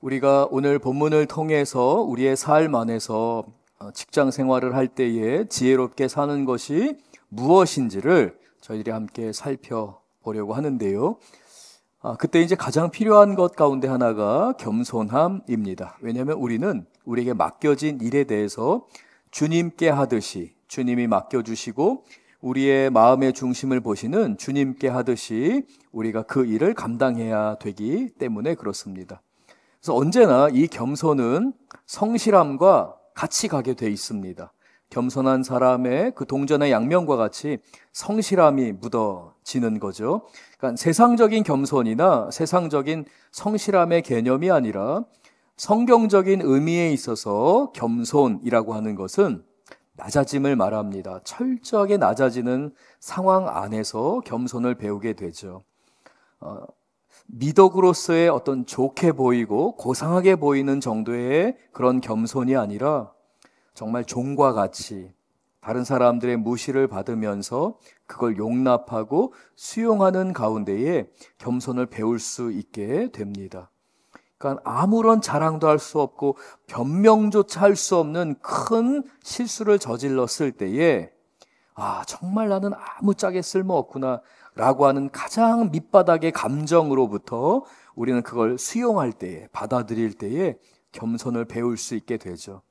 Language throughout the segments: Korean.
우리가 오늘 본문을 통해서 우리의 삶 안에서 직장 생활을 할 때에 지혜롭게 사는 것이 무엇인지를 저희들이 함께 살펴보려고 하는데요. 그때 이제 가장 필요한 것 가운데 하나가 겸손함입니다. 왜냐하면 우리는 우리에게 맡겨진 일에 대해서 주님께 하듯이 주님이 맡겨주시고 우리의 마음의 중심을 보시는 주님께 하듯이 우리가 그 일을 감당해야 되기 때문에 그렇습니다. 그래서 언제나 이 겸손은 성실함과 같이 가게 돼 있습니다. 겸손한 사람의 그 동전의 양면과 같이 성실함이 묻어지는 거죠. 그러니까 세상적인 겸손이나 세상적인 성실함의 개념이 아니라 성경적인 의미에 있어서 겸손이라고 하는 것은 낮아짐을 말합니다. 철저하게 낮아지는 상황 안에서 겸손을 배우게 되죠. 미덕으로서의 어떤 좋게 보이고 고상하게 보이는 정도의 그런 겸손이 아니라 정말 종과 같이 다른 사람들의 무시를 받으면서 그걸 용납하고 수용하는 가운데에 겸손을 배울 수 있게 됩니다. 그러니까 아무런 자랑도 할 수 없고 변명조차 할 수 없는 큰 실수를 저질렀을 때에 정말 나는 아무짝에 쓸모없구나 라고 하는 가장 밑바닥의 감정으로부터 우리는 그걸 수용할 때에, 받아들일 때에 겸손을 배울 수 있게 되죠.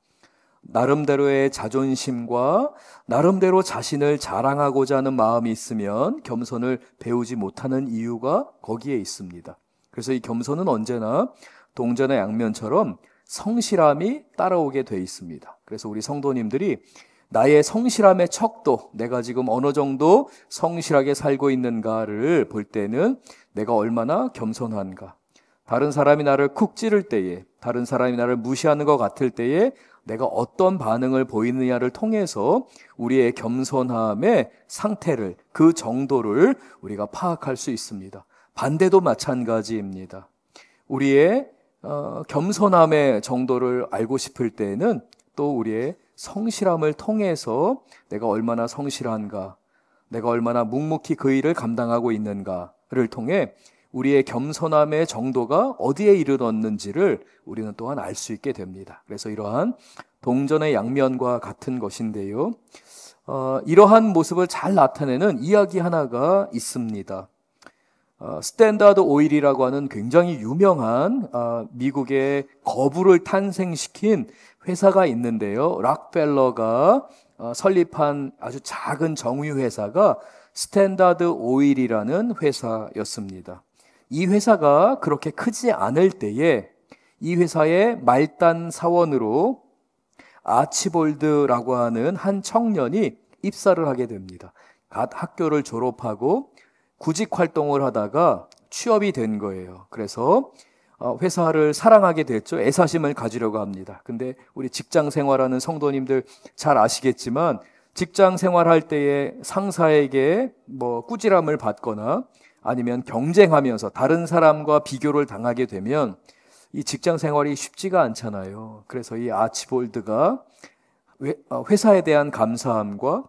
나름대로의 자존심과 나름대로 자신을 자랑하고자 하는 마음이 있으면 겸손을 배우지 못하는 이유가 거기에 있습니다. 그래서 이 겸손은 언제나 동전의 양면처럼 성실함이 따라오게 돼 있습니다. 그래서 우리 성도님들이 나의 성실함의 척도, 내가 지금 어느 정도 성실하게 살고 있는가를 볼 때는 내가 얼마나 겸손한가. 다른 사람이 나를 쿡 찌를 때에, 다른 사람이 나를 무시하는 것 같을 때에 내가 어떤 반응을 보이느냐를 통해서 우리의 겸손함의 상태를, 그 정도를 우리가 파악할 수 있습니다. 반대도 마찬가지입니다. 우리의 겸손함의 정도를 알고 싶을 때에는 또 우리의 성실함을 통해서 내가 얼마나 성실한가, 내가 얼마나 묵묵히 그 일을 감당하고 있는가를 통해 우리의 겸손함의 정도가 어디에 이르렀는지를 우리는 또한 알 수 있게 됩니다. 그래서 이러한 동전의 양면과 같은 것인데요. 이러한 모습을 잘 나타내는 이야기 하나가 있습니다. 스탠다드 오일이라고 하는 굉장히 유명한 미국의 거부를 탄생시킨 회사가 있는데요. 락펠러가 설립한 아주 작은 정유 회사가 스탠다드 오일이라는 회사였습니다. 이 회사가 그렇게 크지 않을 때에 이 회사의 말단 사원으로 아치볼드라고 하는 한 청년이 입사를 하게 됩니다. 갓 학교를 졸업하고 구직 활동을 하다가 취업이 된 거예요. 그래서 회사를 사랑하게 됐죠. 애사심을 가지려고 합니다. 근데 우리 직장 생활하는 성도님들 잘 아시겠지만 직장 생활할 때에 상사에게 꾸지람을 받거나 아니면 경쟁하면서 다른 사람과 비교를 당하게 되면 이 직장 생활이 쉽지가 않잖아요. 그래서 이 아치볼드가 회사에 대한 감사함과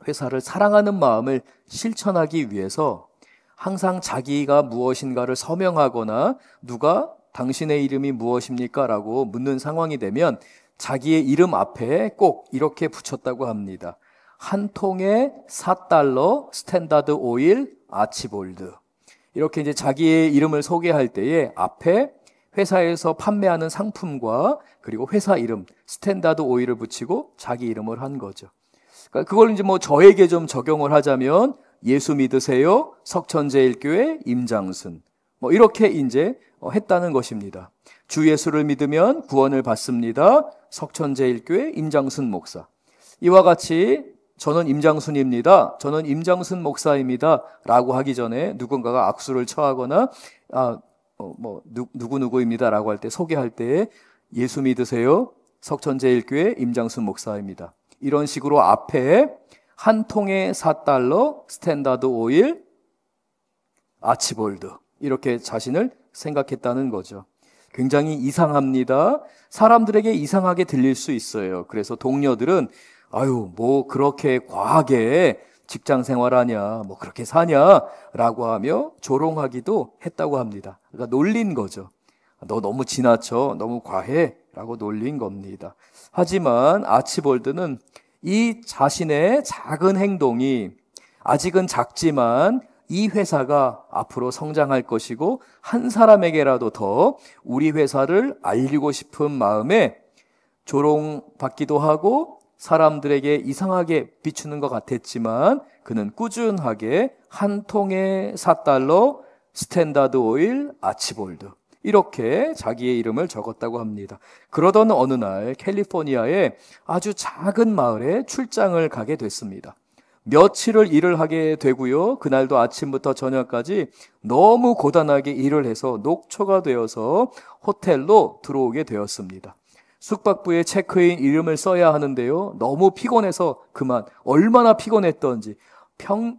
회사를 사랑하는 마음을 실천하기 위해서 항상 자기가 무엇인가를 서명하거나 누가 당신의 이름이 무엇입니까? 라고 묻는 상황이 되면 자기의 이름 앞에 꼭 이렇게 붙였다고 합니다. 한 통에 $4 스탠다드 오일 아치볼드. 이렇게 이제 자기의 이름을 소개할 때에 앞에 회사에서 판매하는 상품과 그리고 회사 이름 스탠다드 오일을 붙이고 자기 이름을 한 거죠. 그러니까 그걸 이제 저에게 좀 적용을 하자면 예수 믿으세요? 석천제일교회 임장순. 이렇게 이제 했다는 것입니다. 주 예수를 믿으면 구원을 받습니다. 석천제일교회 임장순 목사. 이와 같이 저는 임장순입니다. 저는 임장순 목사입니다. 라고 하기 전에 누군가가 악수를 처하거나 누구누구입니다. 라고 할 때 소개할 때 예수 믿으세요? 석천제일교회 임장순 목사입니다. 이런 식으로 앞에 한 통에 $4 스탠다드 오일 아치볼드 이렇게 자신을 생각했다는 거죠. 굉장히 이상합니다. 사람들에게 이상하게 들릴 수 있어요. 그래서 동료들은 그렇게 과하게 직장 생활하냐, 그렇게 사냐 라고 하며 조롱하기도 했다고 합니다. 그러니까 놀린 거죠. 너 너무 지나쳐, 너무 과해 라고 놀린 겁니다. 하지만 아치볼드는 이 자신의 작은 행동이 아직은 작지만 이 회사가 앞으로 성장할 것이고 한 사람에게라도 더 우리 회사를 알리고 싶은 마음에 조롱받기도 하고 사람들에게 이상하게 비추는 것 같았지만 그는 꾸준하게 한 통에 4달러 스탠다드 오일 아치볼드 이렇게 자기의 이름을 적었다고 합니다. 그러던 어느 날 캘리포니아의 아주 작은 마을에 출장을 가게 됐습니다. 며칠을 일을 하게 되고요. 그날도 아침부터 저녁까지 너무 고단하게 일을 해서 녹초가 되어서 호텔로 들어오게 되었습니다. 숙박부에 체크인 이름을 써야 하는데요. 너무 피곤해서 그만 얼마나 피곤했던지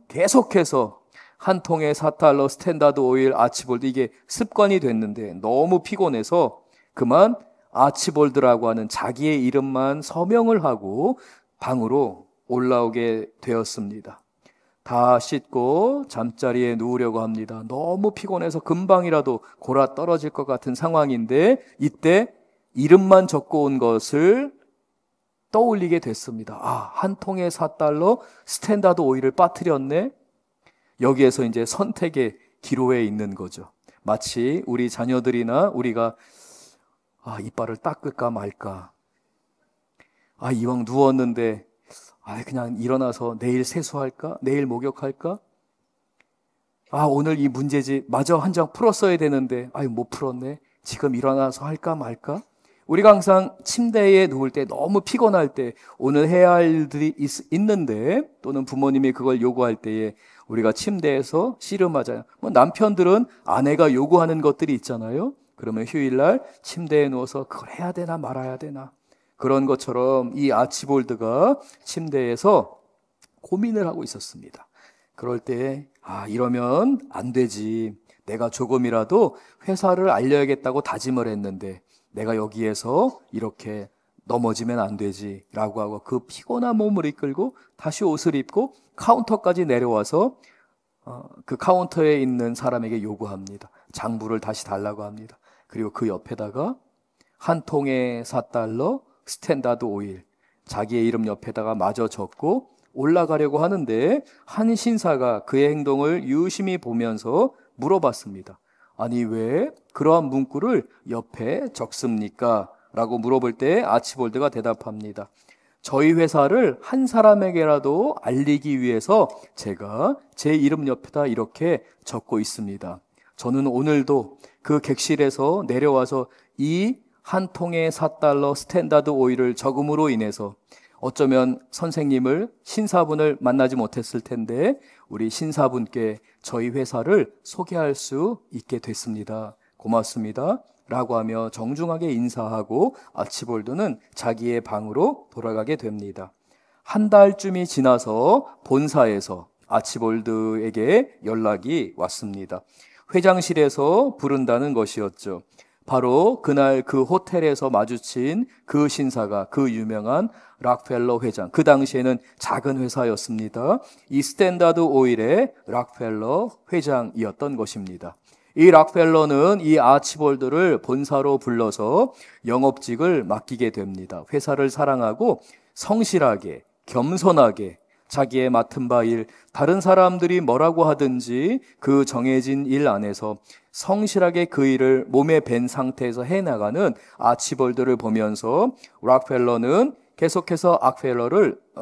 계속해서 한 통에 4달러 스탠다드 오일 아치볼드 이게 습관이 됐는데 너무 피곤해서 그만 아치볼드라고 하는 자기의 이름만 서명을 하고 방으로 올라오게 되었습니다. 다 씻고 잠자리에 누우려고 합니다. 너무 피곤해서 금방이라도 골아 떨어질 것 같은 상황인데 이때 이름만 적고 온 것을 떠올리게 됐습니다. 한 통에 4달러 스탠다드 오일을 빠뜨렸네. 여기에서 이제 선택의 기로에 있는 거죠. 마치 우리 자녀들이나 우리가 이빨을 닦을까 말까. 이왕 누웠는데 그냥 일어나서 내일 세수할까? 내일 목욕할까? 오늘 이 문제집 마저 한 장 풀었어야 되는데 못 풀었네. 지금 일어나서 할까 말까? 우리가 항상 침대에 누울 때 너무 피곤할 때 오늘 해야 할 일들이 있는데 또는 부모님이 그걸 요구할 때에 우리가 침대에서 씨름하잖아요. 남편들은 아내가 요구하는 것들이 있잖아요. 그러면 휴일날 침대에 누워서 그걸 해야 되나 말아야 되나. 그런 것처럼 이 아치볼드가 침대에서 고민을 하고 있었습니다. 그럴 때 이러면 안 되지. 내가 조금이라도 회사를 알려야겠다고 다짐을 했는데 내가 여기에서 이렇게 넘어지면 안 되지 라고 하고 그 피곤한 몸을 이끌고 다시 옷을 입고 카운터까지 내려와서 그 카운터에 있는 사람에게 요구합니다. 장부를 다시 달라고 합니다. 그리고 그 옆에다가 한 통에 4달러 스탠다드 오일 자기의 이름 옆에다가 마저 적고 올라가려고 하는데 한 신사가 그의 행동을 유심히 보면서 물어봤습니다. 아니 왜 그러한 문구를 옆에 적습니까? 라고 물어볼 때 아치볼드가 대답합니다. 저희 회사를 한 사람에게라도 알리기 위해서 제가 제 이름 옆에다 이렇게 적고 있습니다. 저는 오늘도 그 객실에서 내려와서 이 한 통에 4달러 스탠다드 오일을 적음으로 인해서 어쩌면 선생님을 신사분을 만나지 못했을 텐데 우리 신사분께 저희 회사를 소개할 수 있게 됐습니다. 고맙습니다. 라고 하며 정중하게 인사하고 아치볼드는 자기의 방으로 돌아가게 됩니다. 한 달쯤이 지나서 본사에서 아치볼드에게 연락이 왔습니다. 회장실에서 부른다는 것이었죠. 바로 그날 그 호텔에서 마주친 그 신사가 그 유명한 락펠러 회장, 그 당시에는 작은 회사였습니다. 이 스탠다드 오일의 락펠러 회장이었던 것입니다. 이 락펠러는 이 아치볼드를 본사로 불러서 영업직을 맡기게 됩니다. 회사를 사랑하고 성실하게, 겸손하게 자기의 맡은 바 일, 다른 사람들이 뭐라고 하든지 그 정해진 일 안에서 성실하게 그 일을 몸에 밴 상태에서 해나가는 아치볼드를 보면서 락펠러는 계속해서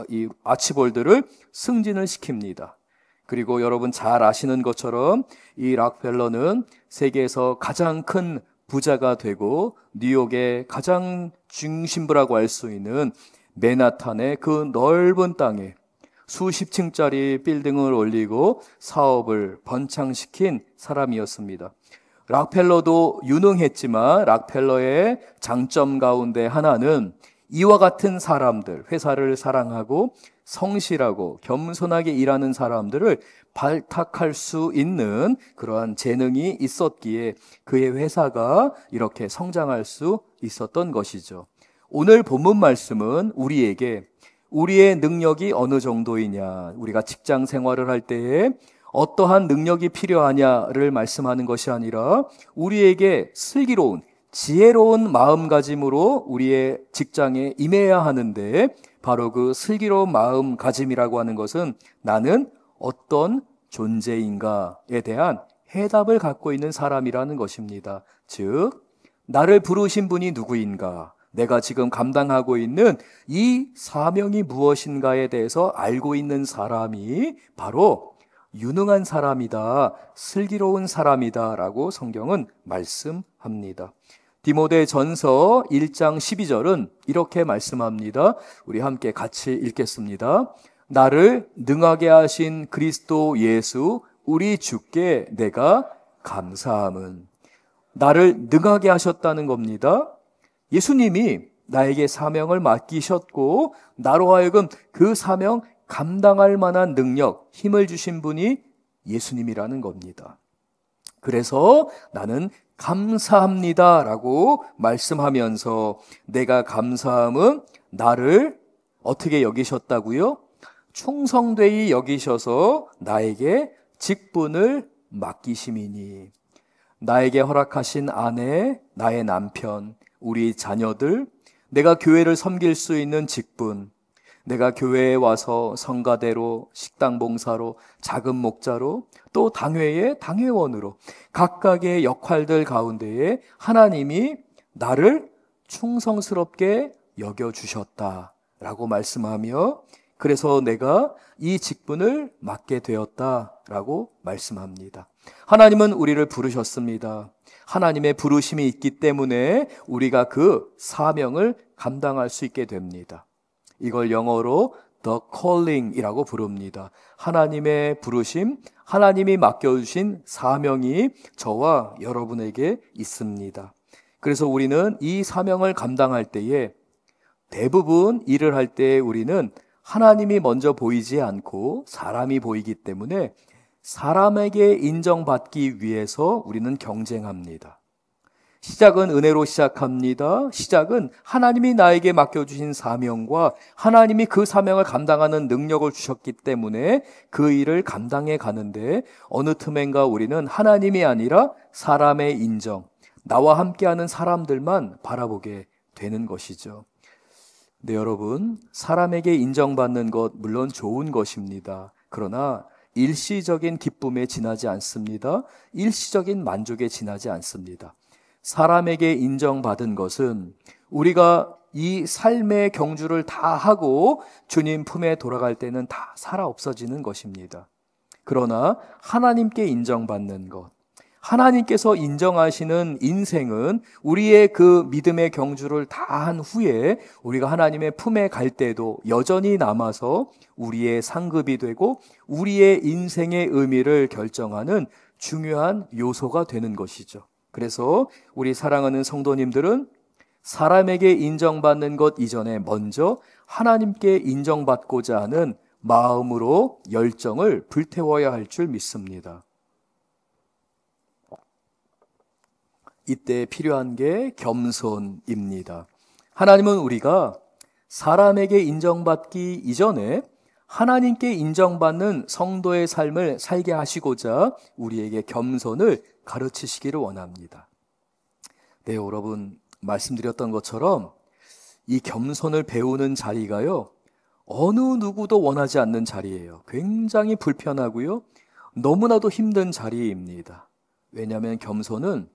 이 아치볼드를 승진을 시킵니다. 그리고 여러분 잘 아시는 것처럼 이 락펠러는 세계에서 가장 큰 부자가 되고 뉴욕의 가장 중심부라고 할 수 있는 맨하탄의 그 넓은 땅에 수십 층짜리 빌딩을 올리고 사업을 번창시킨 사람이었습니다. 락펠러도 유능했지만 락펠러의 장점 가운데 하나는 이와 같은 사람들, 회사를 사랑하고 성실하고 겸손하게 일하는 사람들을 발탁할 수 있는 그러한 재능이 있었기에 그의 회사가 이렇게 성장할 수 있었던 것이죠. 오늘 본문 말씀은 우리에게 우리의 능력이 어느 정도이냐, 우리가 직장 생활을 할 때에 어떠한 능력이 필요하냐를 말씀하는 것이 아니라 우리에게 슬기로운 지혜로운 마음가짐으로 우리의 직장에 임해야 하는데, 바로 그 슬기로운 마음가짐이라고 하는 것은 나는 어떤 존재인가에 대한 해답을 갖고 있는 사람이라는 것입니다. 즉, 나를 부르신 분이 누구인가, 내가 지금 감당하고 있는 이 사명이 무엇인가에 대해서 알고 있는 사람이 바로 유능한 사람이다, 슬기로운 사람이다 라고 성경은 말씀합니다. 디모데 전서 1장 12절은 이렇게 말씀합니다. 우리 함께 같이 읽겠습니다. 나를 능하게 하신 그리스도 예수 우리 주께 내가 감사함은. 나를 능하게 하셨다는 겁니다. 예수님이 나에게 사명을 맡기셨고 나로 하여금 그 사명 감당할 만한 능력, 힘을 주신 분이 예수님이라는 겁니다. 그래서 나는 감사합니다 라고 말씀하면서, 내가 감사함은 나를 어떻게 여기셨다고요? 충성되이 여기셔서 나에게 직분을 맡기심이니. 나에게 허락하신 아내, 나의 남편, 우리 자녀들, 내가 교회를 섬길 수 있는 직분, 내가 교회에 와서 성가대로, 식당 봉사로, 작은 목자로, 또 당회의 당회원으로 각각의 역할들 가운데에 하나님이 나를 충성스럽게 여겨주셨다라고 말씀하며, 그래서 내가 이 직분을 맡게 되었다라고 말씀합니다. 하나님은 우리를 부르셨습니다. 하나님의 부르심이 있기 때문에 우리가 그 사명을 감당할 수 있게 됩니다. 이걸 영어로 The Calling이라고 부릅니다. 하나님의 부르심, 하나님이 맡겨주신 사명이 저와 여러분에게 있습니다. 그래서 우리는 이 사명을 감당할 때에 대부분 일을 할 때 우리는 하나님이 먼저 보이지 않고 사람이 보이기 때문에 사람에게 인정받기 위해서 우리는 경쟁합니다. 시작은 은혜로 시작합니다. 시작은 하나님이 나에게 맡겨주신 사명과 하나님이 그 사명을 감당하는 능력을 주셨기 때문에 그 일을 감당해 가는데, 어느 틈엔가 우리는 하나님이 아니라 사람의 인정, 나와 함께하는 사람들만 바라보게 되는 것이죠. 네, 여러분, 사람에게 인정받는 것 물론 좋은 것입니다. 그러나 일시적인 기쁨에 지나지 않습니다. 일시적인 만족에 지나지 않습니다. 사람에게 인정받은 것은 우리가 이 삶의 경주를 다 하고 주님 품에 돌아갈 때는 다 살아 없어지는 것입니다. 그러나 하나님께 인정받는 것, 하나님께서 인정하시는 인생은 우리의 그 믿음의 경주를 다 한 후에 우리가 하나님의 품에 갈 때도 여전히 남아서 우리의 상급이 되고 우리의 인생의 의미를 결정하는 중요한 요소가 되는 것이죠. 그래서 우리 사랑하는 성도님들은 사람에게 인정받는 것 이전에 먼저 하나님께 인정받고자 하는 마음으로 열정을 불태워야 할 줄 믿습니다. 이때 필요한 게 겸손입니다. 하나님은 우리가 사람에게 인정받기 이전에 하나님께 인정받는 성도의 삶을 살게 하시고자 우리에게 겸손을 가르치시기를 원합니다. 네, 여러분, 말씀드렸던 것처럼 이 겸손을 배우는 자리가요, 어느 누구도 원하지 않는 자리예요. 굉장히 불편하고요, 너무나도 힘든 자리입니다. 왜냐하면 겸손은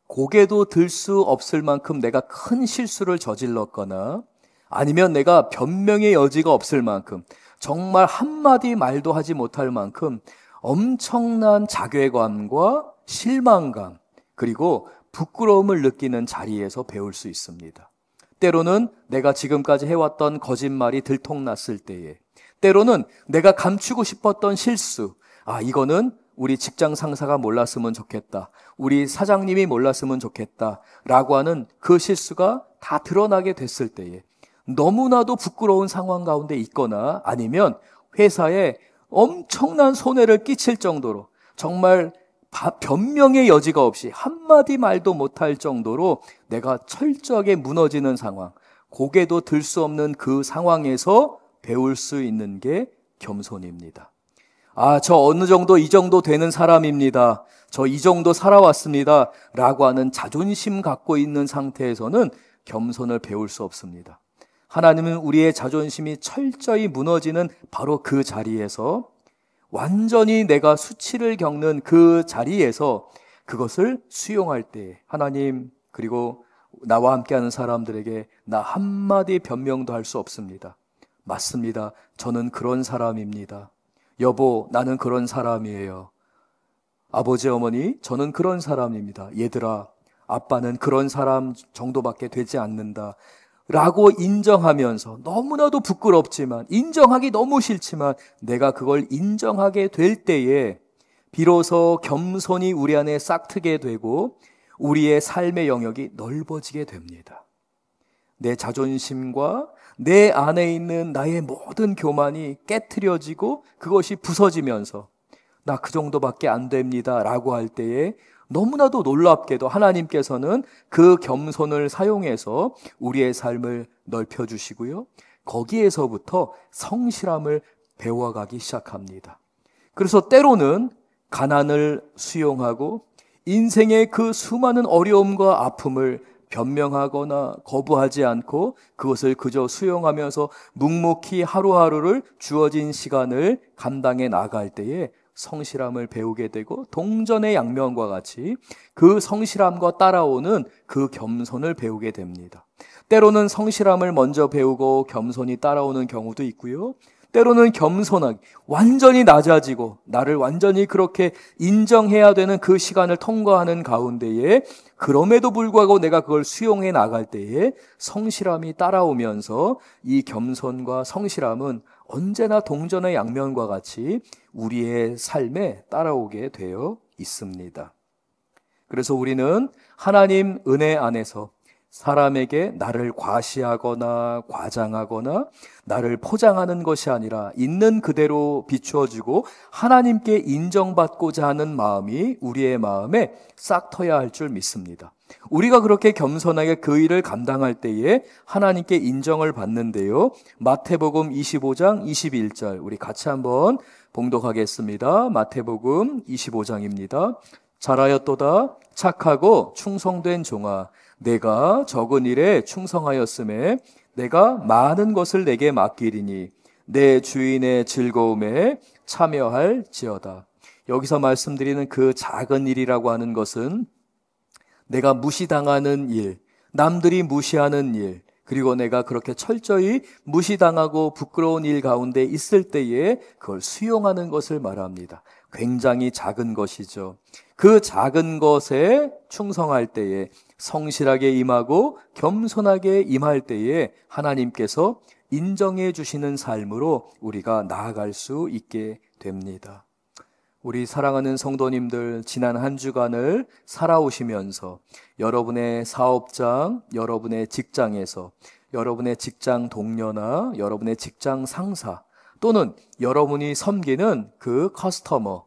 고개도 들 수 없을 만큼 내가 큰 실수를 저질렀거나 아니면 내가 변명의 여지가 없을 만큼, 정말 한마디 말도 하지 못할 만큼 엄청난 자괴감과 실망감, 그리고 부끄러움을 느끼는 자리에서 배울 수 있습니다. 때로는 내가 지금까지 해왔던 거짓말이 들통났을 때에, 때로는 내가 감추고 싶었던 실수, 이거는 우리 직장 상사가 몰랐으면 좋겠다, 우리 사장님이 몰랐으면 좋겠다 라고 하는 그 실수가 다 드러나게 됐을 때에 너무나도 부끄러운 상황 가운데 있거나, 아니면 회사에 엄청난 손해를 끼칠 정도로 정말 변명의 여지가 없이 한마디 말도 못할 정도로 내가 철저하게 무너지는 상황, 고개도 들 수 없는 그 상황에서 배울 수 있는 게 겸손입니다. 저 어느 정도, 이 정도 되는 사람입니다. 저 이 정도 살아왔습니다. 라고 하는 자존심 갖고 있는 상태에서는 겸손을 배울 수 없습니다. 하나님은 우리의 자존심이 철저히 무너지는 바로 그 자리에서, 완전히 내가 수치를 겪는 그 자리에서 그것을 수용할 때, 하나님, 그리고 나와 함께하는 사람들에게 나 한마디 변명도 할 수 없습니다. 맞습니다. 저는 그런 사람입니다. 여보, 나는 그런 사람이에요. 아버지, 어머니, 저는 그런 사람입니다. 얘들아, 아빠는 그런 사람 정도밖에 되지 않는다. 라고 인정하면서, 너무나도 부끄럽지만, 인정하기 너무 싫지만 내가 그걸 인정하게 될 때에 비로소 겸손이 우리 안에 싹트게 되고 우리의 삶의 영역이 넓어지게 됩니다. 내 자존심과 내 안에 있는 나의 모든 교만이 깨트려지고 그것이 부서지면서 나 그 정도밖에 안 됩니다 라고 할 때에 너무나도 놀랍게도 하나님께서는 그 겸손을 사용해서 우리의 삶을 넓혀주시고요, 거기에서부터 성실함을 배워가기 시작합니다. 그래서 때로는 가난을 수용하고 인생의 그 수많은 어려움과 아픔을 변명하거나 거부하지 않고 그것을 그저 수용하면서 묵묵히 하루하루를 주어진 시간을 감당해 나갈 때에 성실함을 배우게 되고, 동전의 양면과 같이 그 성실함과 따라오는 그 겸손을 배우게 됩니다. 때로는 성실함을 먼저 배우고 겸손이 따라오는 경우도 있고요, 때로는 겸손하게 완전히 낮아지고 나를 완전히 그렇게 인정해야 되는 그 시간을 통과하는 가운데에, 그럼에도 불구하고 내가 그걸 수용해 나갈 때에 성실함이 따라오면서 이 겸손과 성실함은 언제나 동전의 양면과 같이 우리의 삶에 따라오게 되어 있습니다. 그래서 우리는 하나님 은혜 안에서 사람에게 나를 과시하거나 과장하거나 나를 포장하는 것이 아니라 있는 그대로 비추어주고 하나님께 인정받고자 하는 마음이 우리의 마음에 싹 터야 할 줄 믿습니다. 우리가 그렇게 겸손하게 그 일을 감당할 때에 하나님께 인정을 받는데요, 마태복음 25장 21절 우리 같이 한번 봉독하겠습니다. 마태복음 25장입니다. 잘하였도다 착하고 충성된 종아, 내가 적은 일에 충성하였음에 내가 많은 것을 내게 맡기리니 내 주인의 즐거움에 참여할지어다. 여기서 말씀드리는 그 작은 일이라고 하는 것은 내가 무시당하는 일, 남들이 무시하는 일, 그리고 내가 그렇게 철저히 무시당하고 부끄러운 일 가운데 있을 때에 그걸 수용하는 것을 말합니다. 굉장히 작은 것이죠. 그 작은 것에 충성할 때에, 성실하게 임하고 겸손하게 임할 때에 하나님께서 인정해 주시는 삶으로 우리가 나아갈 수 있게 됩니다. 우리 사랑하는 성도님들, 지난 한 주간을 살아오시면서 여러분의 사업장, 여러분의 직장에서 여러분의 직장 동료나 여러분의 직장 상사, 또는 여러분이 섬기는 그 커스터머,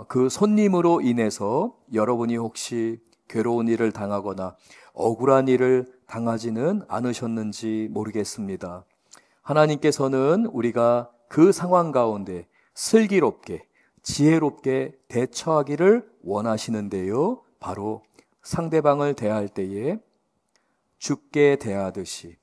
그 손님으로 인해서 여러분이 혹시 괴로운 일을 당하거나 억울한 일을 당하지는 않으셨는지 모르겠습니다. 하나님께서는 우리가 그 상황 가운데 슬기롭게 지혜롭게 대처하기를 원하시는데요, 바로 상대방을 대할 때에 주께 대하듯이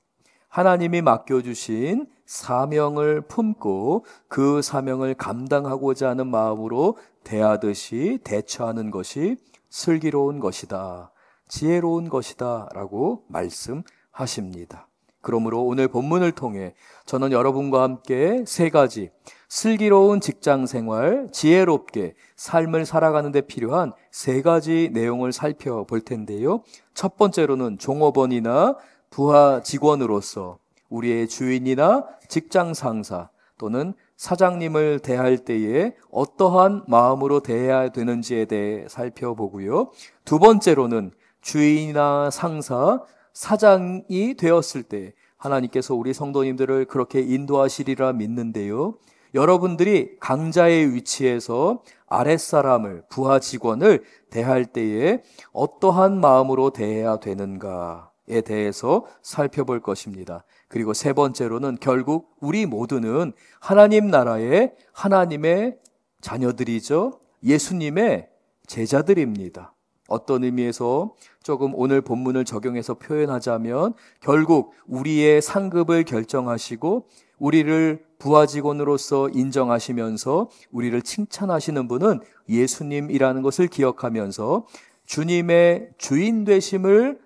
하나님이 맡겨주신 사명을 품고 그 사명을 감당하고자 하는 마음으로 대하듯이 대처하는 것이 슬기로운 것이다, 지혜로운 것이다 라고 말씀하십니다. 그러므로 오늘 본문을 통해 저는 여러분과 함께 세 가지 슬기로운 직장 생활, 지혜롭게 삶을 살아가는 데 필요한 세 가지 내용을 살펴볼 텐데요, 첫 번째로는 종업원이나 부하 직원으로서 우리의 주인이나 직장 상사 또는 사장님을 대할 때에 어떠한 마음으로 대해야 되는지에 대해 살펴보고요, 두 번째로는 주인이나 상사, 사장이 되었을 때 하나님께서 우리 성도님들을 그렇게 인도하시리라 믿는데요, 여러분들이 강자의 위치에서 아랫사람을, 부하 직원을 대할 때에 어떠한 마음으로 대해야 되는가, 대해서 살펴볼 것입니다. 그리고 세 번째로는 결국 우리 모두는 하나님 나라의 하나님의 자녀들이죠. 예수님의 제자들입니다. 어떤 의미에서 조금 오늘 본문을 적용해서 표현하자면 결국 우리의 상급을 결정하시고 우리를 부하직원으로서 인정하시면서 우리를 칭찬하시는 분은 예수님이라는 것을 기억하면서 주님의 주인 되심을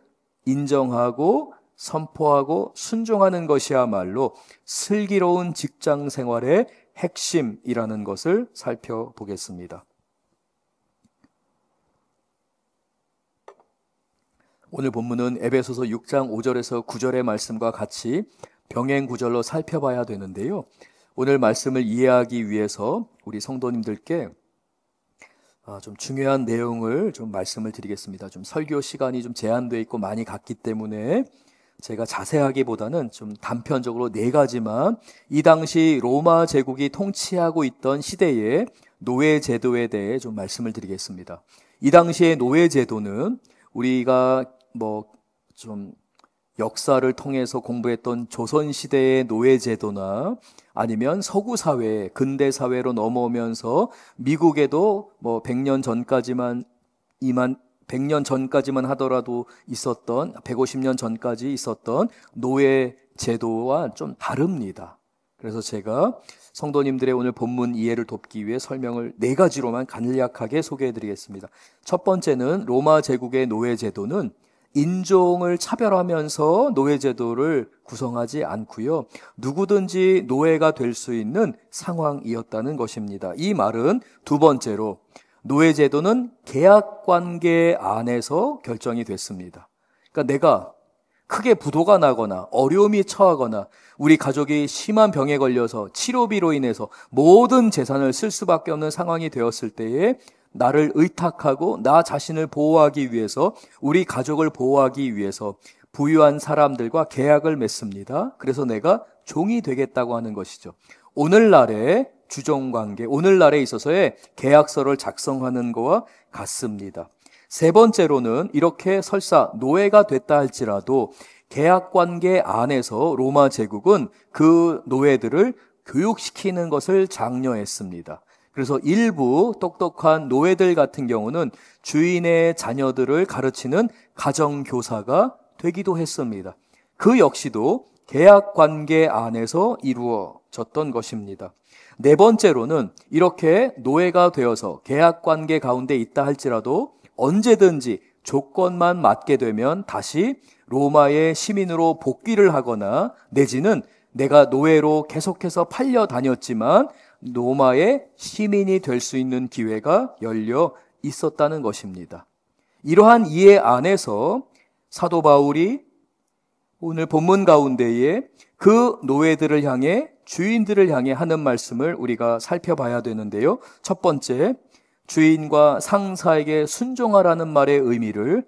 인정하고 선포하고 순종하는 것이야말로 슬기로운 직장 생활의 핵심이라는 것을 살펴보겠습니다. 오늘 본문은 에베소서 6장 5절에서 9절의 말씀과 같이 병행 구절로 살펴봐야 되는데요. 오늘 말씀을 이해하기 위해서 우리 성도님들께 좀 중요한 내용을 좀 말씀을 드리겠습니다. 좀 설교 시간이 좀 제한되어 있고 많이 갔기 때문에 제가 자세하기보다는 좀 단편적으로 네 가지만 이 당시 로마 제국이 통치하고 있던 시대의 노예 제도에 대해 좀 말씀을 드리겠습니다. 이 당시의 노예 제도는 우리가 좀 역사를 통해서 공부했던 조선시대의 노예제도나 아니면 서구사회, 근대사회로 넘어오면서 미국에도 100년 전까지만 하더라도 있었던, 150년 전까지 있었던 노예제도와 좀 다릅니다. 그래서 제가 성도님들의 오늘 본문 이해를 돕기 위해 설명을 네 가지로만 간략하게 소개해 드리겠습니다. 첫 번째는 로마 제국의 노예제도는 인종을 차별하면서 노예제도를 구성하지 않고요. 누구든지 노예가 될 수 있는 상황이었다는 것입니다. 이 말은 두 번째로 노예제도는 계약관계 안에서 결정이 됐습니다. 그러니까 내가 크게 부도가 나거나 어려움이 처하거나 우리 가족이 심한 병에 걸려서 치료비로 인해서 모든 재산을 쓸 수밖에 없는 상황이 되었을 때에 나를 의탁하고 나 자신을 보호하기 위해서, 우리 가족을 보호하기 위해서 부유한 사람들과 계약을 맺습니다. 그래서 내가 종이 되겠다고 하는 것이죠. 오늘날의 주종관계, 오늘날에 있어서의 계약서를 작성하는 것과 같습니다. 세 번째로는 이렇게 설사 노예가 됐다 할지라도 계약관계 안에서 로마 제국은 그 노예들을 교육시키는 것을 장려했습니다. 그래서 일부 똑똑한 노예들 같은 경우는 주인의 자녀들을 가르치는 가정교사가 되기도 했습니다. 그 역시도 계약관계 안에서 이루어졌던 것입니다. 네 번째로는 이렇게 노예가 되어서 계약관계 가운데 있다 할지라도 언제든지 조건만 맞게 되면 다시 로마의 시민으로 복귀를 하거나 내지는 내가 노예로 계속해서 팔려 다녔지만 로마의 시민이 될 수 있는 기회가 열려 있었다는 것입니다. 이러한 이해 안에서 사도 바울이 오늘 본문 가운데에 그 노예들을 향해, 주인들을 향해 하는 말씀을 우리가 살펴봐야 되는데요. 첫 번째, 주인과 상사에게 순종하라는 말의 의미를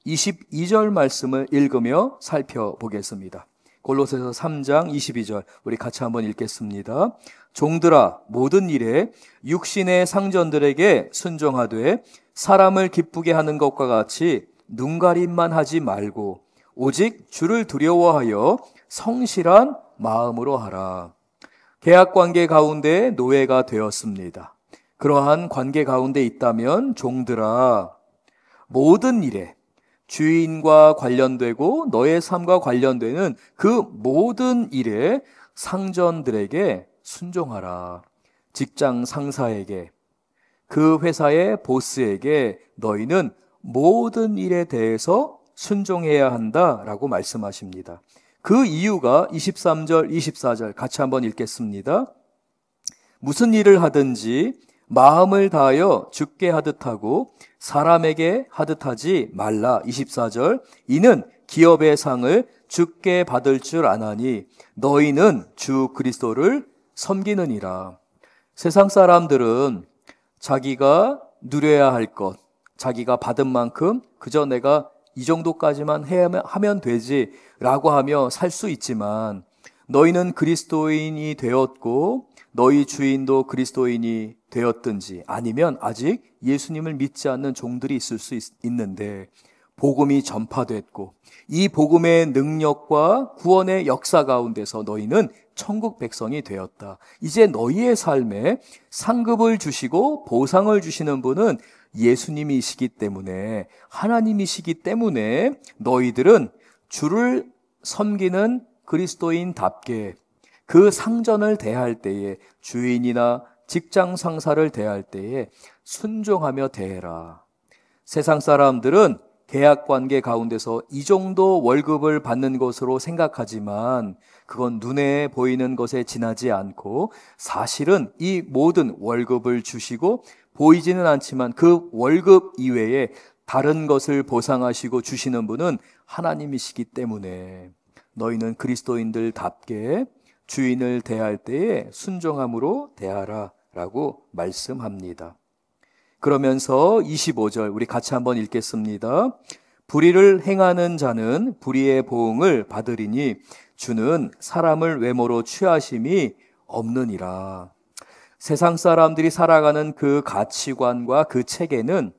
22절 말씀을 읽으며 살펴보겠습니다. 골로새서 3장 22절 우리 같이 한번 읽겠습니다. 종들아, 모든 일에 육신의 상전들에게 순종하되 사람을 기쁘게 하는 것과 같이 눈가림만 하지 말고 오직 주를 두려워하여 성실한 마음으로 하라. 계약관계 가운데 노예가 되었습니다. 그러한 관계 가운데 있다면 종들아, 모든 일에 주인과 관련되고 너의 삶과 관련되는 그 모든 일에 상전들에게 순종하라. 직장 상사에게, 그 회사의 보스에게 너희는 모든 일에 대해서 순종해야 한다라고 말씀하십니다. 그 이유가 23절, 24절 같이 한번 읽겠습니다. 무슨 일을 하든지 마음을 다하여 주께 하듯 하고 사람에게 하듯 하지 말라. 24절, 이는 기업의 상을 주께 받을 줄 아나니 너희는 주 그리스도를 섬기느니라. 세상 사람들은 자기가 누려야 할 것, 자기가 받은 만큼 그저 내가 이 정도까지만 하면 되지 라고 하며 살 수 있지만 너희는 그리스도인이 되었고 너희 주인도 그리스도인이 되었든지 아니면 아직 예수님을 믿지 않는 종들이 있을 수 있는데 복음이 전파됐고 이 복음의 능력과 구원의 역사 가운데서 너희는 천국 백성이 되었다. 이제 너희의 삶에 상급을 주시고 보상을 주시는 분은 예수님이시기 때문에, 하나님이시기 때문에 너희들은 주를 섬기는 그리스도인답게 그 상전을 대할 때에, 주인이나 직장 상사를 대할 때에 순종하며 대해라. 세상 사람들은 계약 관계 가운데서 이 정도 월급을 받는 것으로 생각하지만 그건 눈에 보이는 것에 지나지 않고, 사실은 이 모든 월급을 주시고 보이지는 않지만 그 월급 이외에 다른 것을 보상하시고 주시는 분은 하나님이시기 때문에 너희는 그리스도인들답게 주인을 대할 때에 순종함으로 대하라 라고 말씀합니다. 그러면서 25절 우리 같이 한번 읽겠습니다. 불의를 행하는 자는 불의의 보응을 받으리니 주는 사람을 외모로 취하심이 없느니라. 세상 사람들이 살아가는 그 가치관과 그 체계는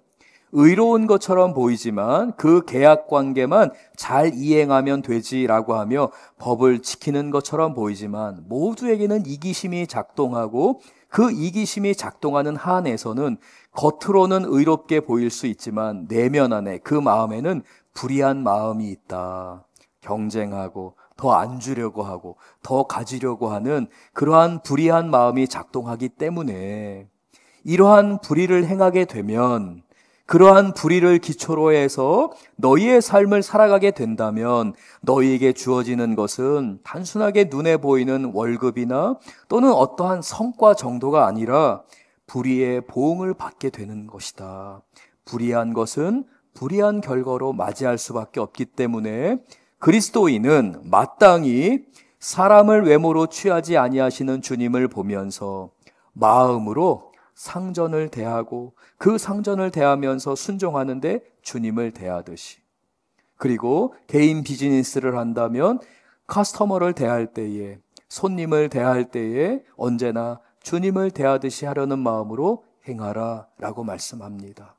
의로운 것처럼 보이지만 그 계약 관계만 잘 이행하면 되지라고 하며 법을 지키는 것처럼 보이지만 모두에게는 이기심이 작동하고, 그 이기심이 작동하는 한에서는 겉으로는 의롭게 보일 수 있지만 내면 안에 그 마음에는 불의한 마음이 있다. 경쟁하고 더 안 주려고 하고 더 가지려고 하는 그러한 불의한 마음이 작동하기 때문에, 이러한 불의를 행하게 되면, 그러한 불의를 기초로 해서 너희의 삶을 살아가게 된다면 너희에게 주어지는 것은 단순하게 눈에 보이는 월급이나 또는 어떠한 성과 정도가 아니라 불의의 보응을 받게 되는 것이다. 불의한 것은 불의한 결과로 맞이할 수밖에 없기 때문에 그리스도인은 마땅히 사람을 외모로 취하지 아니하시는 주님을 보면서 마음으로 상전을 대하고 그 상전을 대하면서 순종하는데 주님을 대하듯이, 그리고 개인 비즈니스를 한다면 커스터머를 대할 때에, 손님을 대할 때에 언제나 주님을 대하듯이 하려는 마음으로 행하라 라고 말씀합니다.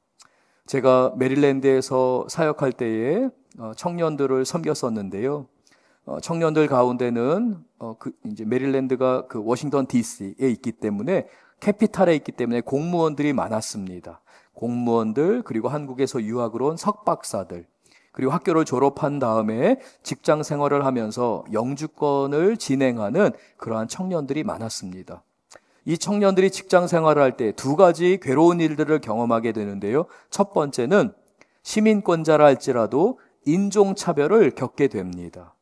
제가 메릴랜드에서 사역할 때에 청년들을 섬겼었는데요. 청년들 가운데는 이제 메릴랜드가 그 워싱턴 DC에 있기 때문에, 캐피탈에 있기 때문에 공무원들이 많았습니다. 공무원들, 그리고 한국에서 유학을 온 석박사들, 그리고 학교를 졸업한 다음에 직장 생활을 하면서 영주권을 진행하는 그러한 청년들이 많았습니다. 이 청년들이 직장 생활을 할 때 두 가지 괴로운 일들을 경험하게 되는데요. 첫 번째는 시민권자라 할지라도 인종차별을 겪게 됩니다.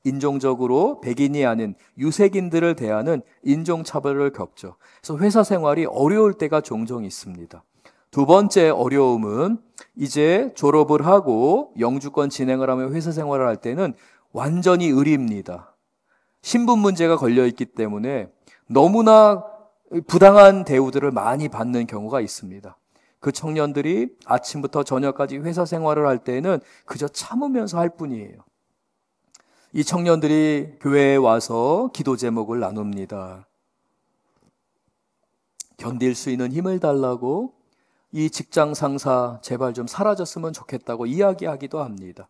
인종적으로 백인이 아닌 유색인들을 대하는 인종차별을 겪죠. 그래서 회사 생활이 어려울 때가 종종 있습니다. 두 번째 어려움은 이제 졸업을 하고 영주권 진행을 하며 회사 생활을 할 때는 완전히 의리입니다. 신분 문제가 걸려있기 때문에 너무나 부당한 대우들을 많이 받는 경우가 있습니다. 그 청년들이 아침부터 저녁까지 회사 생활을 할 때는 그저 참으면서 할 뿐이에요. 이 청년들이 교회에 와서 기도 제목을 나눕니다. 견딜 수 있는 힘을 달라고, 이 직장 상사 제발 좀 사라졌으면 좋겠다고 이야기하기도 합니다.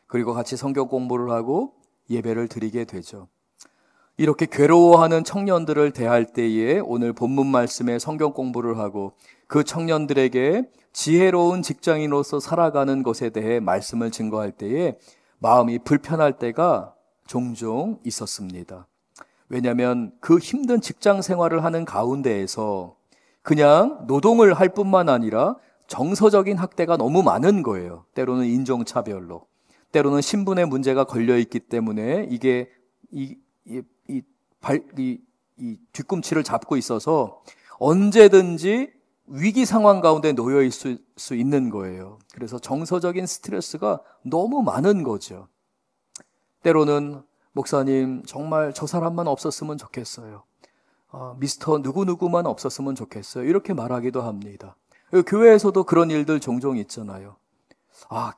그리고 같이 성경 공부를 하고 예배를 드리게 되죠. 이렇게 괴로워하는 청년들을 대할 때에 오늘 본문 말씀에 성경 공부를 하고 그 청년들에게 지혜로운 직장인으로서 살아가는 것에 대해 말씀을 증거할 때에 마음이 불편할 때가 종종 있었습니다. 왜냐하면 그 힘든 직장 생활을 하는 가운데에서 그냥 노동을 할 뿐만 아니라 정서적인 학대가 너무 많은 거예요. 때로는 인종차별로, 때로는 신분의 문제가 걸려있기 때문에 이게 이 뒤꿈치를 잡고 있어서 언제든지 위기 상황 가운데 놓여 있을 수 있는 거예요. 그래서 정서적인 스트레스가 너무 많은 거죠. 때로는 목사님 정말 저 사람만 없었으면 좋겠어요. 미스터 누구누구만 없었으면 좋겠어요. 이렇게 말하기도 합니다. 교회에서도 그런 일들 종종 있잖아요.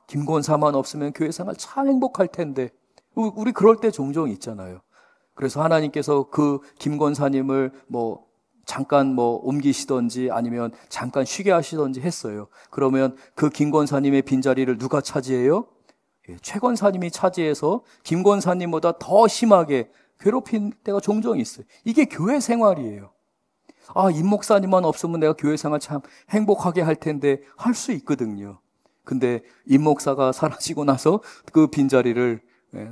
김권사만 없으면 교회 생활 참 행복할 텐데. 우리 그럴 때 종종 있잖아요. 그래서 하나님께서 그 김권사님을 잠깐 뭐 옮기시던지 아니면 잠깐 쉬게 하시던지 했어요. 그러면 그 김 권사님의 빈자리를 누가 차지해요? 최 권사님이 차지해서 김 권사님보다 더 심하게 괴롭힌 때가 종종 있어요. 이게 교회 생활이에요. 임 목사님만 없으면 내가 교회 생활 참 행복하게 할 텐데 할 수 있거든요. 근데 임 목사가 사라지고 나서 그 빈자리를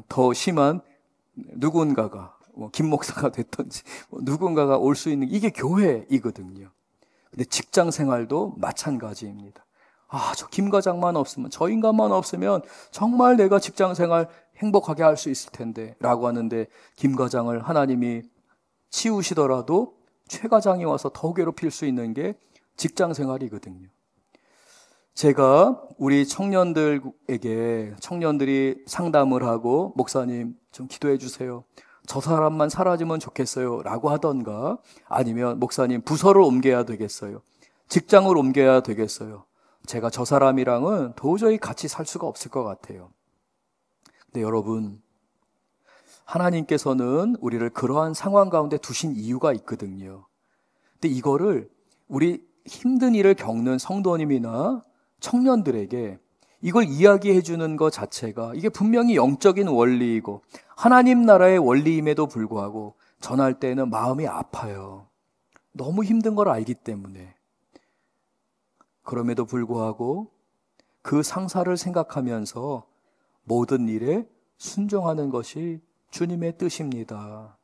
더 심한 누군가가 김 목사가 됐든지 누군가가 올 수 있는 이게 교회이거든요. 근데 직장 생활도 마찬가지입니다. 저 김 과장만 없으면, 저 인간만 없으면 정말 내가 직장 생활 행복하게 할 수 있을 텐데 라고 하는데 김 과장을 하나님이 치우시더라도 최 과장이 와서 더 괴롭힐 수 있는 게 직장 생활이거든요. 제가 우리 청년들이 상담을 하고 목사님 좀 기도해 주세요. 저 사람만 사라지면 좋겠어요 라고 하던가 아니면 목사님 부서를 옮겨야 되겠어요. 직장을 옮겨야 되겠어요. 제가 저 사람이랑은 도저히 같이 살 수가 없을 것 같아요. 근데 여러분, 하나님께서는 우리를 그러한 상황 가운데 두신 이유가 있거든요. 근데 이거를 우리 힘든 일을 겪는 성도님이나 청년들에게 이걸 이야기해 주는 것 자체가 이게 분명히 영적인 원리이고 하나님 나라의 원리임에도 불구하고 전할 때는 마음이 아파요. 너무 힘든 걸 알기 때문에. 그럼에도 불구하고 그 상사를 생각하면서 모든 일에 순종하는 것이 주님의 뜻입니다.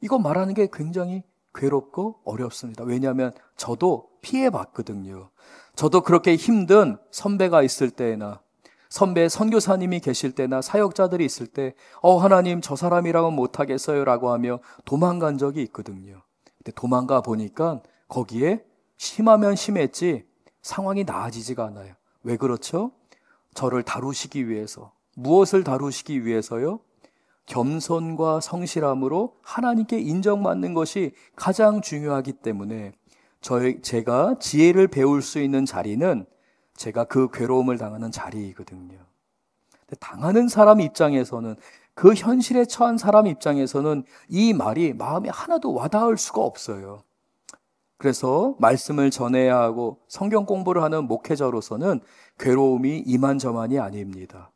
이거 말하는 게 굉장히 괴롭고 어렵습니다. 왜냐하면 저도 피해봤거든요. 저도 그렇게 힘든 선배가 있을 때나 선배 선교사님이 계실 때나 사역자들이 있을 때 하나님 저 사람이랑은 못하겠어요 라고 하며 도망간 적이 있거든요. 근데 도망가 보니까 거기에 심하면 심했지 상황이 나아지지가 않아요. 왜 그렇죠? 저를 다루시기 위해서. 무엇을 다루시기 위해서요? 겸손과 성실함으로 하나님께 인정받는 것이 가장 중요하기 때문에 제가 지혜를 배울 수 있는 자리는 제가 그 괴로움을 당하는 자리이거든요. 당하는 사람 입장에서는 그 현실에 처한 사람 입장에서는 이 말이 마음에 하나도 와닿을 수가 없어요. 그래서 말씀을 전해야 하고 성경 공부를 하는 목회자로서는 괴로움이 이만저만이 아닙니다.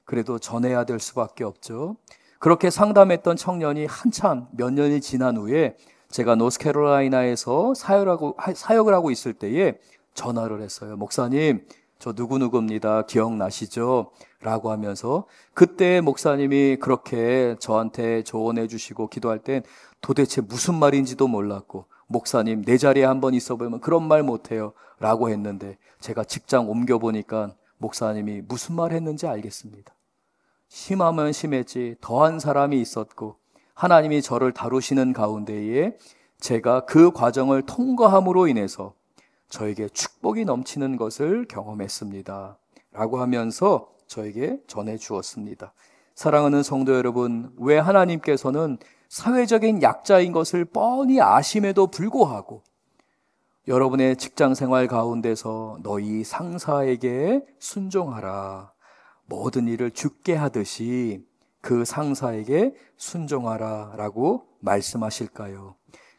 그래도 전해야 될 수밖에 없죠. 그렇게 상담했던 청년이 한참 몇 년이 지난 후에 제가 노스캐롤라이나에서 사역을 하고 있을 때에 전화를 했어요. 목사님, 저 누구누구입니다. 기억나시죠? 라고 하면서 그때 목사님이 그렇게 저한테 조언해 주시고 기도할 땐 도대체 무슨 말인지도 몰랐고 목사님 내 자리에 한번 있어보면 그런 말 못해요 라고 했는데 제가 직장 옮겨보니까 목사님이 무슨 말 했는지 알겠습니다. 심하면 심했지 더한 사람이 있었고 하나님이 저를 다루시는 가운데에 제가 그 과정을 통과함으로 인해서 저에게 축복이 넘치는 것을 경험했습니다 라고 하면서 저에게 전해 주었습니다. 사랑하는 성도 여러분, 왜 하나님께서는 사회적인 약자인 것을 뻔히 아심에도 불구하고 여러분의 직장 생활 가운데서 너희 상사에게 순종하라, 모든 일을 주께 하듯이 그 상사에게 순종하라 라고 말씀하실까요?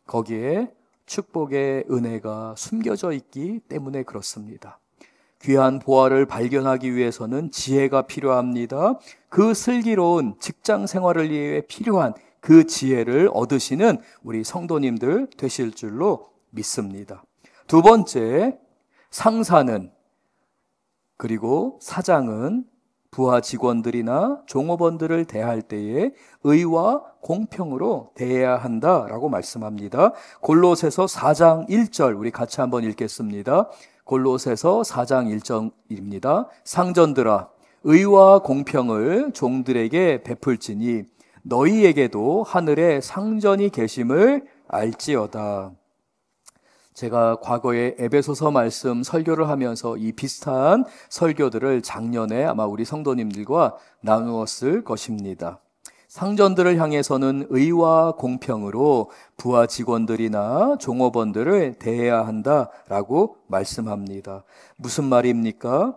거기에 축복의 은혜가 숨겨져 있기 때문에 그렇습니다. 귀한 보화를 발견하기 위해서는 지혜가 필요합니다. 그 슬기로운 직장 생활을 위해 필요한 그 지혜를 얻으시는 우리 성도님들 되실 줄로 믿습니다. 두 번째, 상사는 그리고 사장은 부하 직원들이나 종업원들을 대할 때에 의와 공평으로 대해야 한다라고 말씀합니다. 골로새서 4장 1절 우리 같이 한번 읽겠습니다. 골로새서 4장 1절입니다. 상전들아, 의와 공평을 종들에게 베풀지니 너희에게도 하늘에 상전이 계심을 알지어다. 제가 과거에 에베소서 말씀 설교를 하면서 이 비슷한 설교들을 작년에 아마 우리 성도님들과 나누었을 것입니다. 상전들을 향해서는 의와 공평으로 부하 직원들이나 종업원들을 대해야 한다라고 말씀합니다. 무슨 말입니까?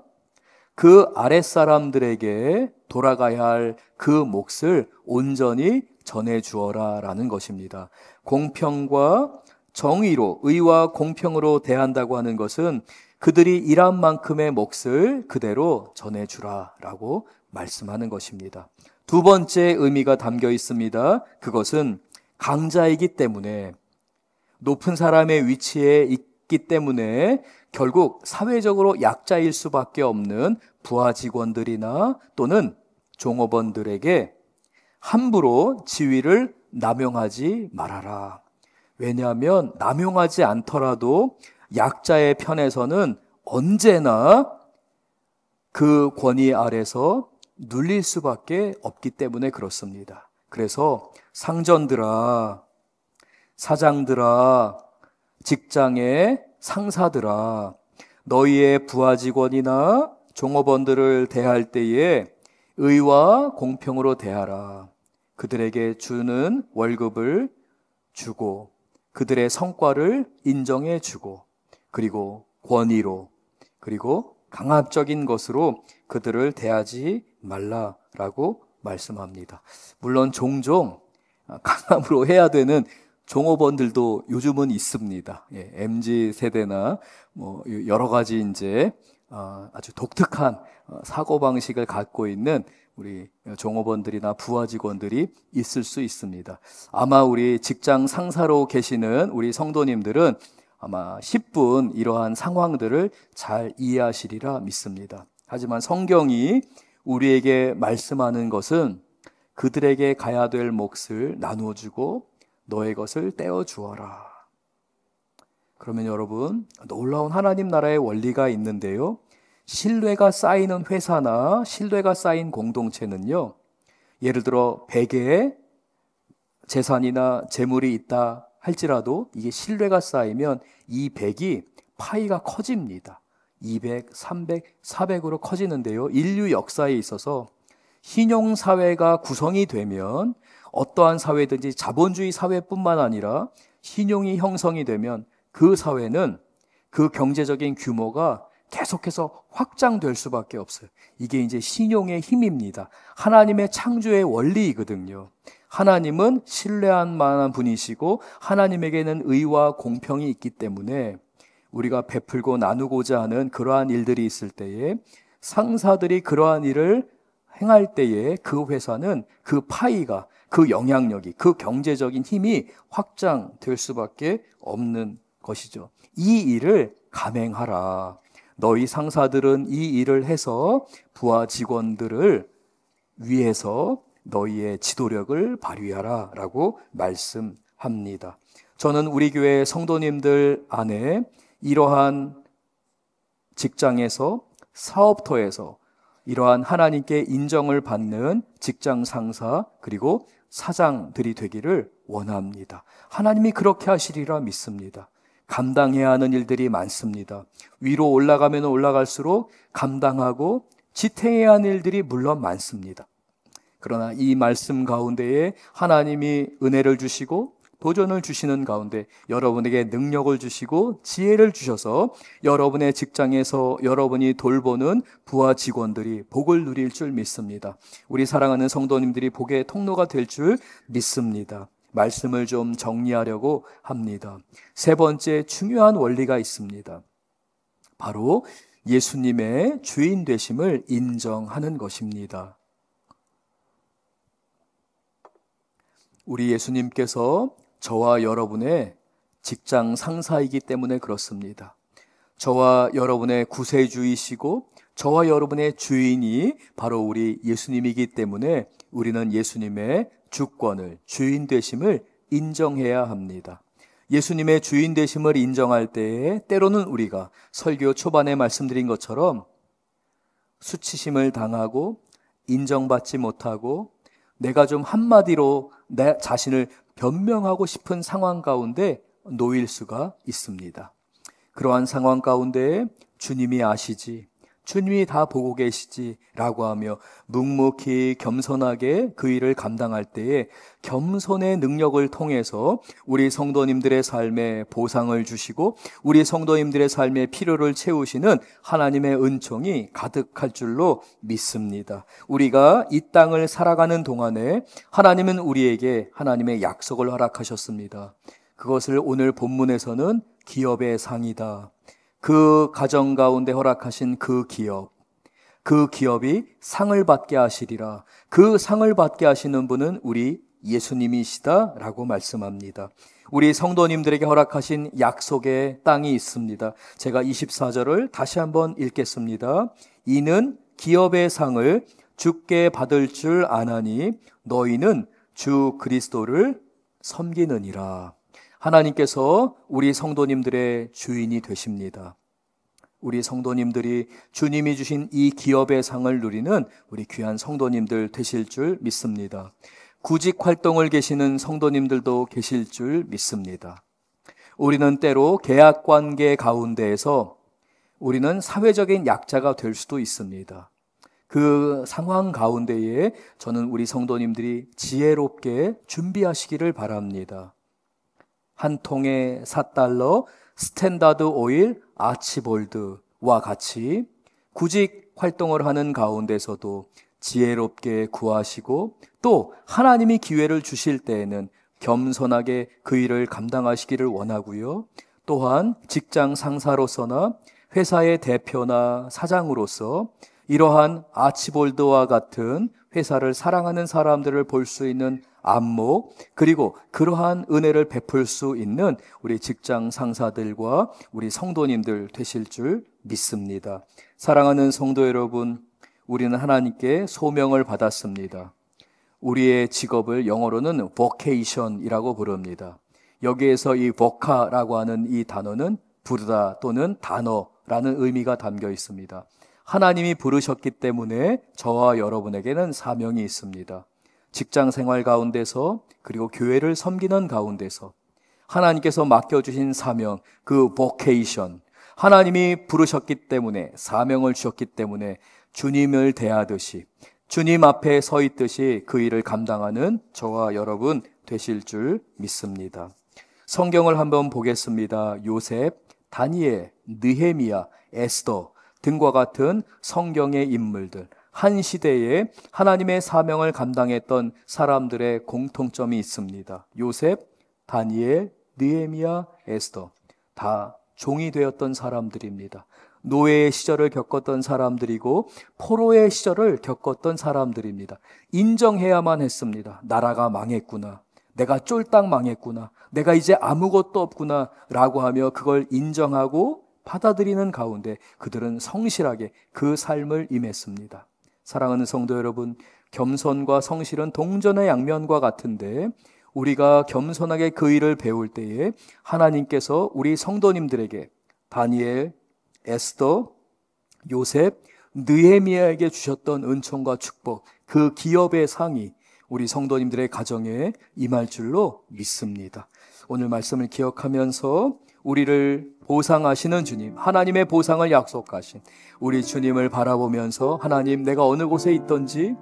그 아랫사람들에게 돌아가야 할 그 몫을 온전히 전해주어라 라는 것입니다. 공평과 정의로, 의와 공평으로 대한다고 하는 것은 그들이 일한 만큼의 몫을 그대로 전해주라 라고 말씀하는 것입니다. 두 번째 의미가 담겨 있습니다. 그것은 강자이기 때문에, 높은 사람의 위치에 있기 때문에 결국 사회적으로 약자일 수밖에 없는 부하 직원들이나 또는 종업원들에게 함부로 지위를 남용하지 말아라. 왜냐하면 남용하지 않더라도 약자의 편에서는 언제나 그 권위 아래서 눌릴 수밖에 없기 때문에 그렇습니다. 그래서 상전들아, 사장들아, 직장의 상사들아, 너희의 부하 직원이나 종업원들을 대할 때에 의와 공평으로 대하라. 그들에게 주는 월급을 주고 그들의 성과를 인정해 주고 그리고 권위로 그리고 강압적인 것으로 그들을 대하지 말라라고 말씀합니다. 물론 종종 강압으로 해야 되는 종업원들도 요즘은 있습니다. MZ 세대나 뭐 여러 가지 이제 아주 독특한 사고 방식을 갖고 있는 우리 종업원들이나 부하 직원들이 있을 수 있습니다. 아마 우리 직장 상사로 계시는 우리 성도님들은 아마 10분 이러한 상황들을 잘 이해하시리라 믿습니다. 하지만 성경이 우리에게 말씀하는 것은 그들에게 가야 될 몫을 나누어 주고 너의 것을 떼어 주어라. 그러면 여러분, 놀라운 하나님 나라의 원리가 있는데요. 신뢰가 쌓이는 회사나 신뢰가 쌓인 공동체는요, 예를 들어 100개의 재산이나 재물이 있다 할지라도 이게 신뢰가 쌓이면 이 100이 파이가 커집니다. 200, 300, 400으로 커지는데요. 인류 역사에 있어서 신용사회가 구성이 되면 어떠한 사회든지 자본주의 사회뿐만 아니라 신용이 형성이 되면 그 사회는 그 경제적인 규모가 계속해서 확장될 수밖에 없어요. 이게 이제 신용의 힘입니다. 하나님의 창조의 원리이거든요. 하나님은 신뢰할 만한 분이시고 하나님에게는 의와 공평이 있기 때문에 우리가 베풀고 나누고자 하는 그러한 일들이 있을 때에 상사들이 그러한 일을 행할 때에 그 회사는 그 파이가, 그 영향력이, 그 경제적인 힘이 확장될 수밖에 없는 것이죠. 이 일을 감행하라. 너희 상사들은 이 일을 해서 부하 직원들을 위해서 너희의 지도력을 발휘하라 라고 말씀합니다. 저는 우리 교회 성도님들 안에 이러한 직장에서 사업터에서 이러한 하나님께 인정을 받는 직장 상사 그리고 사장들이 되기를 원합니다. 하나님이 그렇게 하시리라 믿습니다. 감당해야 하는 일들이 많습니다. 위로 올라가면 올라갈수록 감당하고 지탱해야 하는 일들이 물론 많습니다. 그러나 이 말씀 가운데에 하나님이 은혜를 주시고 도전을 주시는 가운데 여러분에게 능력을 주시고 지혜를 주셔서 여러분의 직장에서 여러분이 돌보는 부하 직원들이 복을 누릴 줄 믿습니다. 우리 사랑하는 성도님들이 복의 통로가 될 줄 믿습니다. 말씀을 좀 정리하려고 합니다. 세 번째 중요한 원리가 있습니다. 바로 예수님의 주인 되심을 인정하는 것입니다. 우리 예수님께서 저와 여러분의 직장 상사이기 때문에 그렇습니다. 저와 여러분의 구세주이시고 저와 여러분의 주인이 바로 우리 예수님이기 때문에 우리는 예수님의 주권을, 주인 되심을 인정해야 합니다. 예수님의 주인 되심을 인정할 때에 때로는 우리가 설교 초반에 말씀드린 것처럼 수치심을 당하고 인정받지 못하고 내가 좀 한마디로 내 자신을 변명하고 싶은 상황 가운데 놓일 수가 있습니다. 그러한 상황 가운데 주님이 아시지, 주님이 다 보고 계시지 라고 하며 묵묵히 겸손하게 그 일을 감당할 때에 겸손의 능력을 통해서 우리 성도님들의 삶에 보상을 주시고 우리 성도님들의 삶의 필요를 채우시는 하나님의 은총이 가득할 줄로 믿습니다. 우리가 이 땅을 살아가는 동안에 하나님은 우리에게 하나님의 약속을 허락하셨습니다. 그것을 오늘 본문에서는 기업의 상이다. 그 가정 가운데 허락하신 그 기업이 상을 받게 하시리라. 그 상을 받게 하시는 분은 우리 예수님이시다 라고 말씀합니다. 우리 성도님들에게 허락하신 약속의 땅이 있습니다. 제가 24절을 다시 한번 읽겠습니다. 이는 기업의 상을 주께 받을 줄 아나니 너희는 주 그리스도를 섬기느니라. 하나님께서 우리 성도님들의 주인이 되십니다. 우리 성도님들이 주님이 주신 이 기업의 상을 누리는 우리 귀한 성도님들 되실 줄 믿습니다. 구직 활동을 계시는 성도님들도 계실 줄 믿습니다. 우리는 때로 계약 관계 가운데에서 우리는 사회적인 약자가 될 수도 있습니다. 그 상황 가운데에 저는 우리 성도님들이 지혜롭게 준비하시기를 바랍니다. 한 통에 $4 스탠다드 오일 아치볼드와 같이 구직 활동을 하는 가운데서도 지혜롭게 구하시고 또 하나님이 기회를 주실 때에는 겸손하게 그 일을 감당하시기를 원하고요. 또한 직장 상사로서나 회사의 대표나 사장으로서 이러한 아치볼드와 같은 회사를 사랑하는 사람들을 볼 수 있는 안목, 그리고 그러한 은혜를 베풀 수 있는 우리 직장 상사들과 우리 성도님들 되실 줄 믿습니다. 사랑하는 성도 여러분, 우리는 하나님께 소명을 받았습니다. 우리의 직업을 영어로는 vocation이라고 부릅니다. 여기에서 이 voca라고 하는 이 단어는 부르다 또는 단어라는 의미가 담겨 있습니다. 하나님이 부르셨기 때문에 저와 여러분에게는 사명이 있습니다. 직장 생활 가운데서 그리고 교회를 섬기는 가운데서 하나님께서 맡겨주신 사명, 그 vocation, 하나님이 부르셨기 때문에 사명을 주셨기 때문에 주님을 대하듯이 주님 앞에 서 있듯이 그 일을 감당하는 저와 여러분 되실 줄 믿습니다. 성경을 한번 보겠습니다. 요셉, 다니엘, 느헤미야, 에스더 등과 같은 성경의 인물들, 한 시대에 하나님의 사명을 감당했던 사람들의 공통점이 있습니다. 요셉, 다니엘, 느헤미야, 에스더 다 종이 되었던 사람들입니다. 노예의 시절을 겪었던 사람들이고 포로의 시절을 겪었던 사람들입니다. 인정해야만 했습니다. 나라가 망했구나. 내가 쫄딱 망했구나. 내가 이제 아무것도 없구나 라고 하며 그걸 인정하고 받아들이는 가운데 그들은 성실하게 그 삶을 임했습니다. 사랑하는 성도 여러분, 겸손과 성실은 동전의 양면과 같은데 우리가 겸손하게 그 일을 배울 때에 하나님께서 우리 성도님들에게 다니엘, 에스더, 요셉, 느헤미야에게 주셨던 은총과 축복, 그 기업의 상이 우리 성도님들의 가정에 임할 줄로 믿습니다. 오늘 말씀을 기억하면서 우리를 보상하시는 주님, 하나님의 보상을 약속하신 우리 주님을 바라보면서 하나님, 내가 어느 곳에 있든지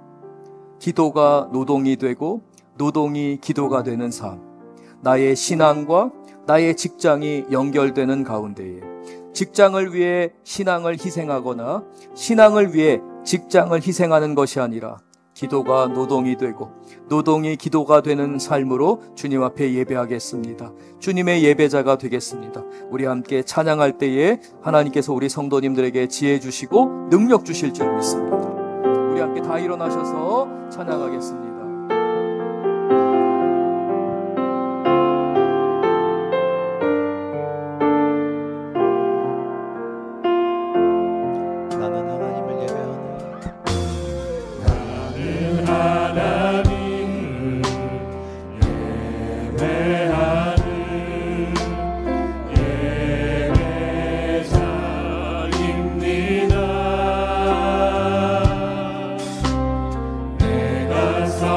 기도가 노동이 되고 노동이 기도가 되는 삶, 나의 신앙과 나의 직장이 연결되는 가운데에 직장을 위해 신앙을 희생하거나 신앙을 위해 직장을 희생하는 것이 아니라 기도가 노동이 되고 노동이 기도가 되는 삶으로 주님 앞에 예배하겠습니다. 주님의 예배자가 되겠습니다. 우리 함께 찬양할 때에 하나님께서 우리 성도님들에게 지혜 주시고 능력 주실 줄 믿습니다. 우리 함께 다 일어나셔서 찬양하겠습니다. 사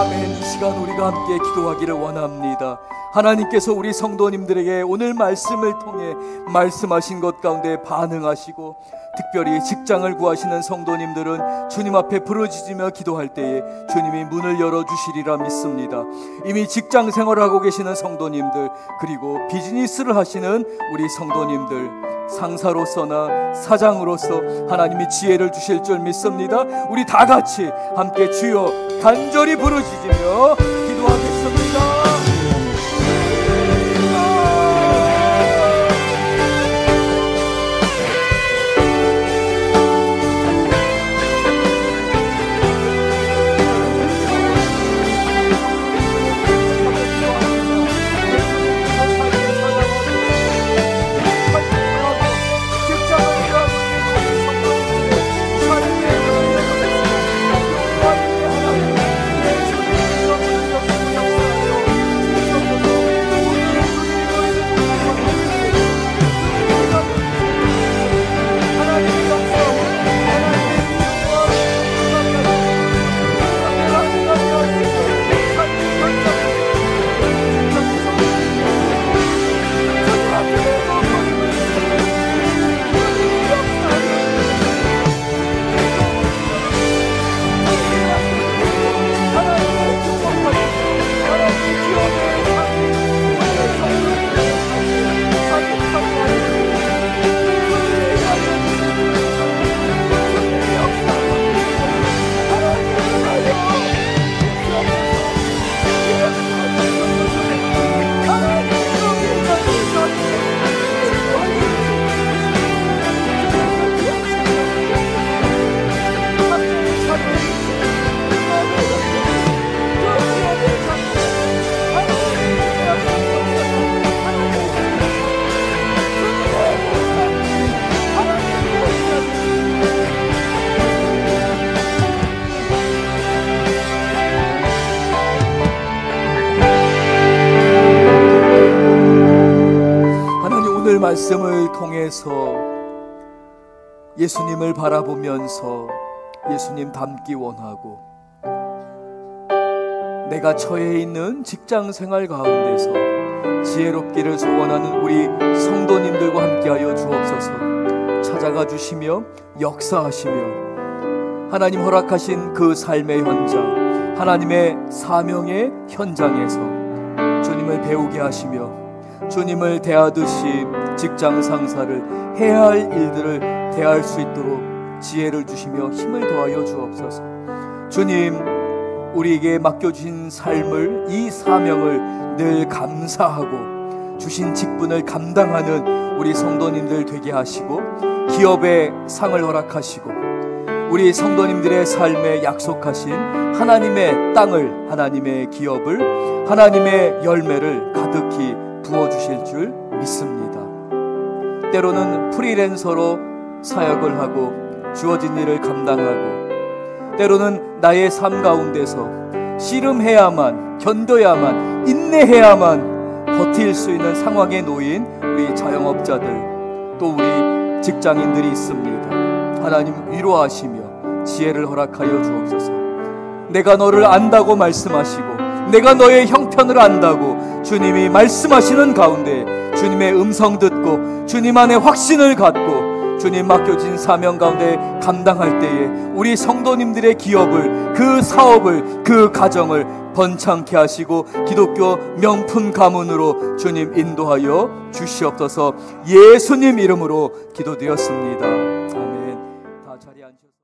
아멘. 이 시간 우리가 함께 기도하기를 원합니다. 하나님께서 우리 성도님들에게 오늘 말씀을 통해 말씀하신 것 가운데 반응하시고, 특별히 직장을 구하시는 성도님들은 주님 앞에 부르짖으며 기도할 때에 주님이 문을 열어주시리라 믿습니다. 이미 직장 생활하고 계시는 성도님들, 그리고 비즈니스를 하시는 우리 성도님들, 상사로서나 사장으로서 하나님이 지혜를 주실 줄 믿습니다. 우리 다 같이 함께 주여 간절히 부르짖으며 기도하겠습니다. 말씀을 통해서 예수님을 바라보면서 예수님 닮기 원하고, 내가 처해 있는 직장 생활 가운데서 지혜롭기를 소원하는 우리 성도님들과 함께하여 주옵소서. 찾아가 주시며 역사하시며 하나님 허락하신 그 삶의 현장, 하나님의 사명의 현장에서 주님을 배우게 하시며 주님을 대하듯이 직장 상사를 해야 할 일들을 대할 수 있도록 지혜를 주시며 힘을 더하여 주옵소서. 주님, 우리에게 맡겨주신 삶을, 이 사명을 늘 감사하고 주신 직분을 감당하는 우리 성도님들 되게 하시고, 기업의 상을 허락하시고 우리 성도님들의 삶에 약속하신 하나님의 땅을, 하나님의 기업을, 하나님의 열매를 가득히 부어주실 줄 믿습니다. 때로는 프리랜서로 사역을 하고 주어진 일을 감당하고, 때로는 나의 삶 가운데서 씨름해야만, 견뎌야만, 인내해야만 버틸 수 있는 상황에 놓인 우리 자영업자들, 또 우리 직장인들이 있습니다. 하나님 위로하시며 지혜를 허락하여 주옵소서. 내가 너를 안다고 말씀하시고 내가 너의 형편을 안다고 주님이 말씀하시는 가운데 주님의 음성 듣고 주님 안에 확신을 갖고 주님 맡겨진 사명 가운데 감당할 때에 우리 성도님들의 기업을, 그 사업을, 그 가정을 번창케 하시고 기독교 명품 가문으로 주님 인도하여 주시옵소서. 예수님 이름으로 기도드렸습니다. 아멘. 다 자리에 앉으세요.